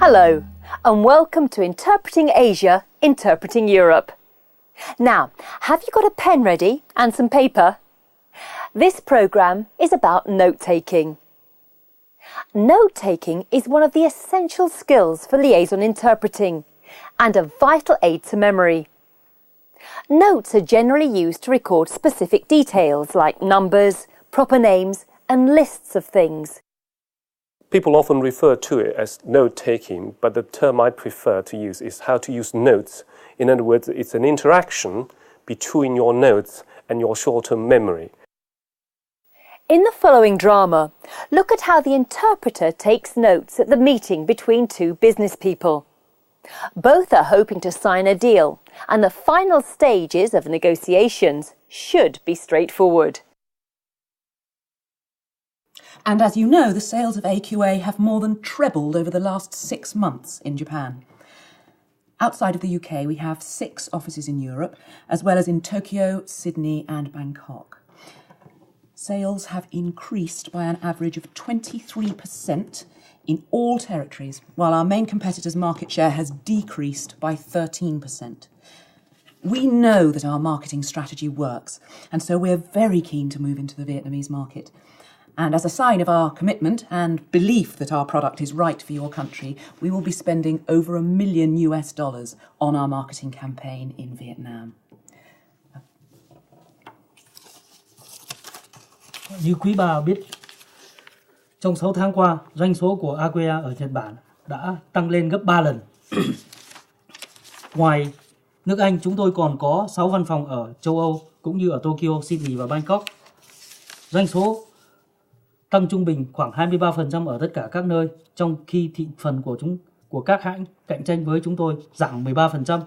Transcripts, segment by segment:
Hello, and welcome to Interpreting Asia, Interpreting Europe. Now, have you got a pen ready and some paper? This programme is about note-taking. Note-taking is one of the essential skills for liaison interpreting and a vital aid to memory. Notes are generally used to record specific details like numbers, proper names and lists of things. People often refer to it as note-taking, but the term I prefer to use is how to use notes. In other words, it's an interaction between your notes and your short-term memory. In the following drama, look at how the interpreter takes notes at the meeting between two business people. Both are hoping to sign a deal, and the final stages of negotiations should be straightforward. And as you know, the sales of AQA have more than trebled over the last 6 months in Japan. Outside of the UK, we have 6 offices in Europe, as well as in Tokyo, Sydney and Bangkok. Sales have increased by an average of 23% in all territories, while our main competitor's market share has decreased by 13%. We know that our marketing strategy works, and so we're very keen to move into the Vietnamese market. And as a sign of our commitment and belief that our product is right for your country, we will be spending over $1 million on our marketing campaign in Vietnam. Như quý bà biết, trong 6 tháng qua, doanh số của Aqua ở Nhật Bản đã tăng lên gấp 3 lần. Ngoài nước Anh, chúng tôi còn có 6 văn phòng ở châu Âu, cũng như ở Tokyo, Sydney và Bangkok. Doanh số tăng trung bình khoảng 23% ở tất cả các nơi, trong khi thị phần của các hãng cạnh tranh với chúng tôi giảm 13%.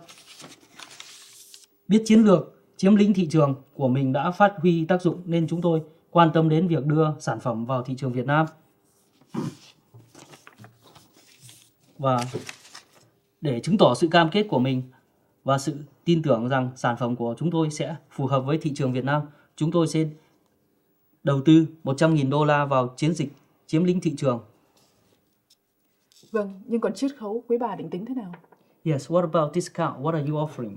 Biết chiến lược chiếm lĩnh thị trường của mình đã phát huy tác dụng nên chúng tôi quan tâm đến việc đưa sản phẩm vào thị trường Việt Nam. Và để chứng tỏ sự cam kết của mình và sự tin tưởng rằng sản phẩm của chúng tôi sẽ phù hợp với thị trường Việt Nam, chúng tôi sẽ đầu tư $100.000 vào chiến dịch chiếm lĩnh thị trường. Vâng, nhưng còn chiết khấu quý bà định tính thế nào? Yes, what about discount? What are you offering?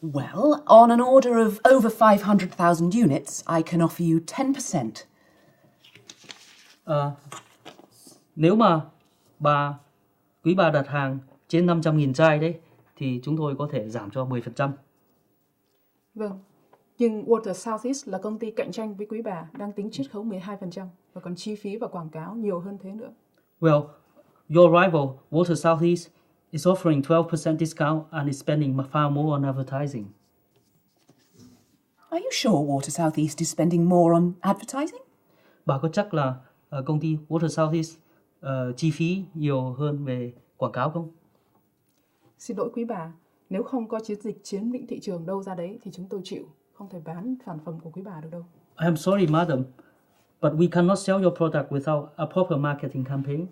Well, on an order of over 500,000 units, I can offer you 10%. Nếu mà quý bà đặt hàng trên 500.000 chai đấy, thì chúng tôi có thể giảm cho 10%. Vâng, nhưng Water Southeast là công ty cạnh tranh với quý bà đang tính chiết khấu 12% và còn chi phí và quảng cáo nhiều hơn thế nữa. Well, your rival, Water Southeast, is offering 12% discount and is spending far more on advertising. Are you sure Water Southeast is spending more on advertising? Bà có chắc là công ty Water Southeast chi phí nhiều hơn về quảng cáo không? Xin lỗi quý bà, nếu không có chiến dịch chiếm lĩnh thị trường đâu ra đấy thì chúng tôi chịu, không thể bán sản phẩm của quý bà được đâu. I am sorry, madam, but we cannot sell your product without a proper marketing campaign.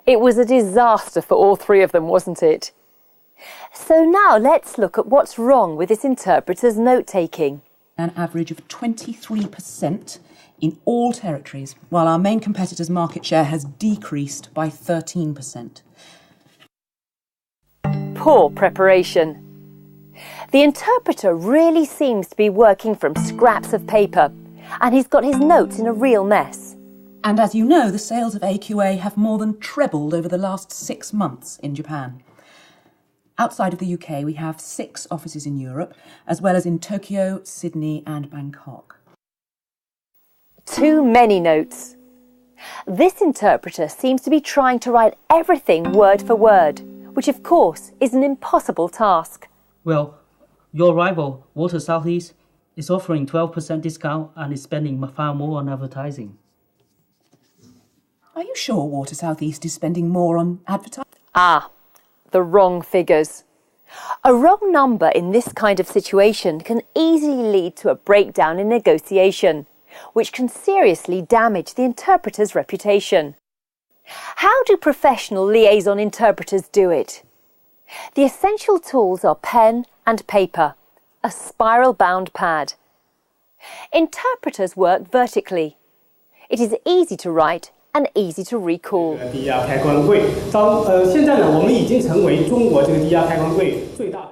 It was a disaster for all three of them, wasn't it? So now let's look at what's wrong with this interpreter's note-taking. An average of 23% in all territories, while our main competitor's market share has decreased by 13%. Poor preparation. The interpreter really seems to be working from scraps of paper, and he's got his notes in a real mess. And as you know, the sales of AQA have more than trebled over the last 6 months in Japan. Outside of the UK, we have 6 offices in Europe, as well as in Tokyo, Sydney and Bangkok. Too many notes. This interpreter seems to be trying to write everything word for word, which of course is an impossible task. Well, your rival, Water Southeast, is offering 12% discount and is spending far more on advertising. Are you sure Water Southeast is spending more on advertising? The wrong figures. A wrong number in this kind of situation can easily lead to a breakdown in negotiation, which can seriously damage the interpreter's reputation. How do professional liaison interpreters do it? The essential tools are pen and paper, a spiral-bound pad. Interpreters work vertically. It is easy to write and easy to recall. 低压开关柜，现在呢，我们已经成为中国这个低压开关柜最大的。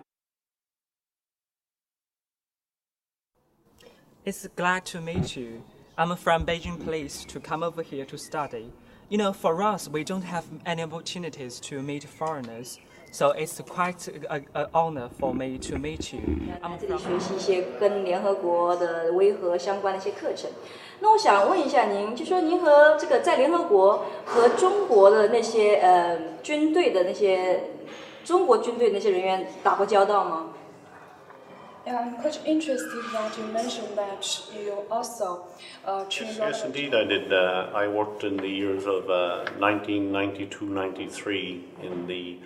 It's glad to meet you. I'm from Beijing Police to come over here to study. You know, for us, we don't have any opportunities to meet foreigners, so it's quite an honor for me to meet you. 来这里学习一些跟联合国的维和相关的一些课程。那我想问一下您，就说您和这个在联合国和中国的那些军队的那些中国军队那些人员打过交道吗？ Yeah, I'm quite interested that you mentioned that you also trained. Yes, indeed, I did. I worked in the years of 1992-93 in the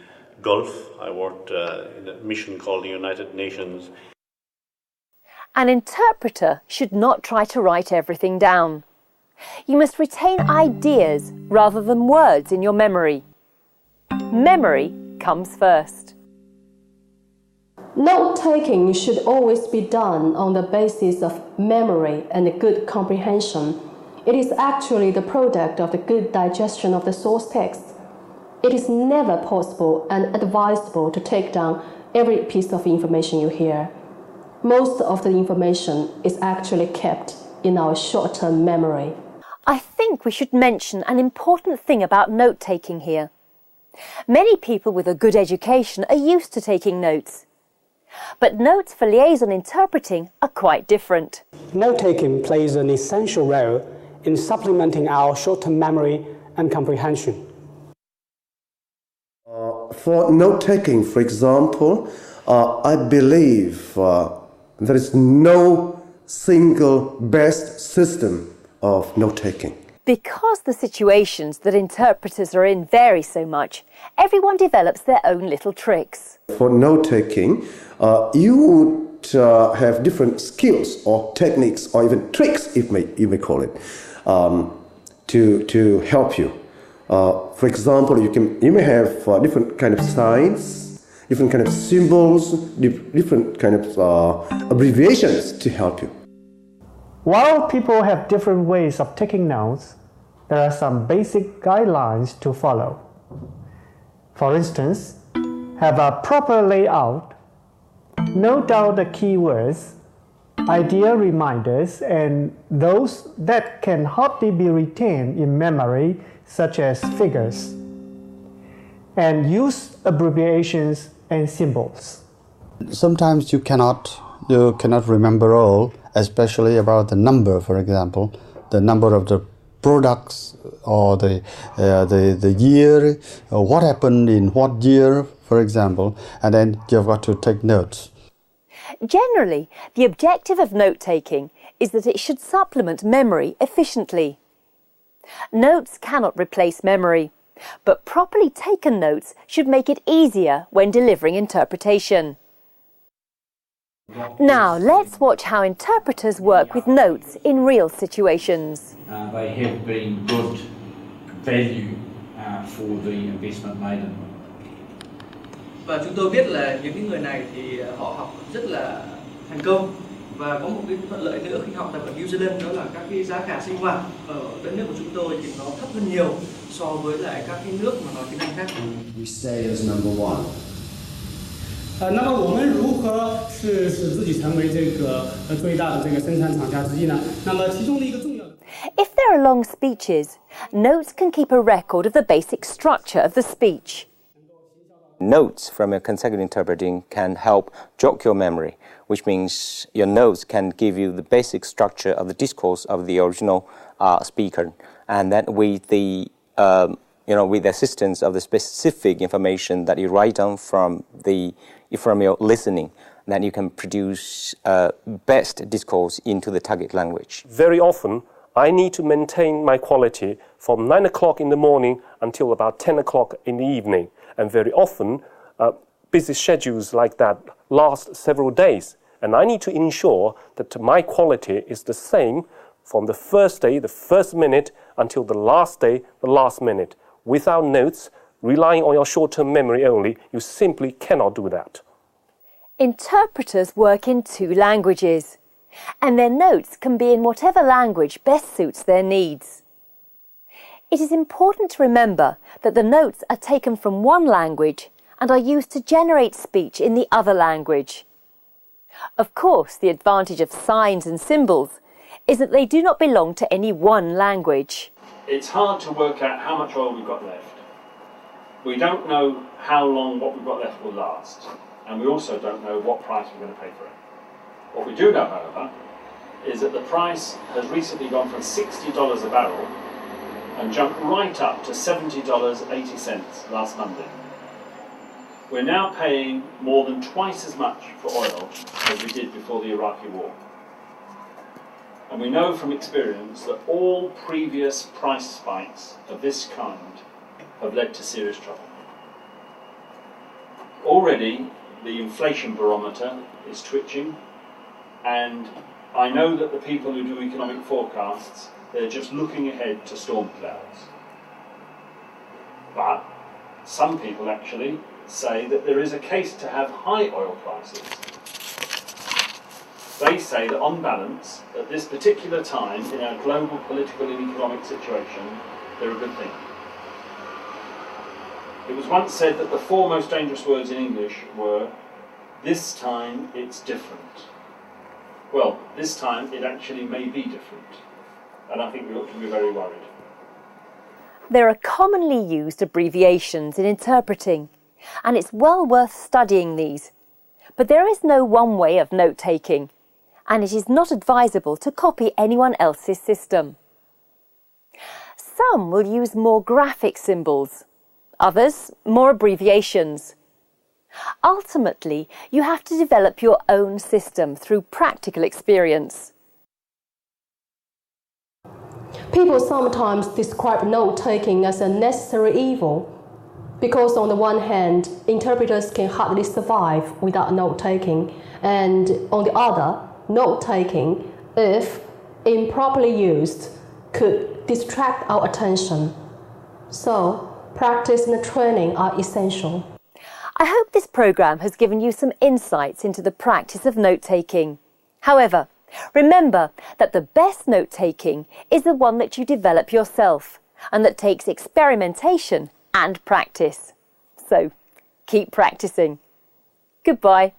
Gulf. I worked in a mission called the United Nations. An interpreter should not try to write everything down. You must retain ideas rather than words in your memory. Memory comes first. Note-taking should always be done on the basis of memory and good comprehension. It is actually the product of the good digestion of the source text. It is never possible and advisable to take down every piece of information you hear. Most of the information is actually kept in our short-term memory. I think we should mention an important thing about note-taking here. Many people with a good education are used to taking notes. But notes for liaison interpreting are quite different. Note-taking plays an essential role in supplementing our short-term memory and comprehension. For note-taking, for example, I believe there is no single best system of note-taking. Because the situations that interpreters are in vary so much, everyone develops their own little tricks. For note-taking, you would have different skills or techniques or even tricks, you may call it, to help you. For example, you may have different kind of signs, different kind of symbols, different kind of abbreviations to help you. While people have different ways of taking notes, there are some basic guidelines to follow. For instance, have a proper layout, note down the keywords, idea reminders, and those that can hardly be retained in memory, such as figures, and use abbreviations and symbols. Sometimes you cannot remember all, especially about the number, for example, the number of the products or the year, or what happened in what year, for example, and then you've got to take notes. Generally, the objective of note-taking is that it should supplement memory efficiently. Notes cannot replace memory, but properly taken notes should make it easier when delivering interpretation. Now, let's watch how interpreters work with notes in real situations. They have been good value for the investment made in them. Và chúng tôi biết là những cái người này thì họ học rất là thành công, và có một cái thuận lợi nữa khi học tập ở New Zealand, đó là các cái giá cả sinh hoạt ở đất nước của chúng tôi thì nó thấp hơn nhiều so với lại các cái nước mà nói tiếng Anh khác. We stay as number one. 那么我们如何使自己成为这个最大的这个生产厂家之一呢？那么其中的一个重要的。 If there are long speeches, notes can keep a record of the basic structure of the speech. Notes from a consecutive interpreting can help jog your memory, which means your notes can give you the basic structure of the discourse of the original speaker, and then with the with the assistance of the specific information that you write down from your listening, then you can produce best discourse into the target language. Very often, I need to maintain my quality from 9 o'clock in the morning until about 10 o'clock in the evening. And very often, busy schedules like that last several days. And I need to ensure that my quality is the same from the first day, the first minute, until the last day, the last minute. Without notes, relying on your short-term memory only, you simply cannot do that. Interpreters work in 2 languages, and their notes can be in whatever language best suits their needs. It is important to remember that the notes are taken from one language and are used to generate speech in the other language. Of course, the advantage of signs and symbols is that they do not belong to any one language. It's hard to work out how much oil we've got left. We don't know how long what we've got left will last, and we also don't know what price we're going to pay for it. What we do know, however, is that the price has recently gone from $60 a barrel and jumped right up to $70.80 last Monday. We're now paying more than twice as much for oil as we did before the Iraqi war. And we know from experience that all previous price spikes of this kind have led to serious trouble. Already, the inflation barometer is twitching, and I know that the people who do economic forecasts, they're just looking ahead to storm clouds. But some people actually say that there is a case to have high oil prices. They say that on balance, at this particular time in our global political and economic situation, they're a good thing. It was once said that the four most dangerous words in English were, "This time it's different." Well, this time it actually may be different, and I think we ought to be very worried. There are commonly used abbreviations in interpreting, and it's well worth studying these. But there is no one way of note-taking, and it is not advisable to copy anyone else's system. Some will use more graphic symbols, others more abbreviations. Ultimately, you have to develop your own system through practical experience. People sometimes describe note-taking as a necessary evil, because on the one hand, interpreters can hardly survive without note-taking, and on the other, note-taking, if improperly used, could distract our attention. So, practice and training are essential. I hope this programme has given you some insights into the practice of note-taking. However, remember that the best note-taking is the one that you develop yourself and that takes experimentation and practice. So, keep practicing. Goodbye.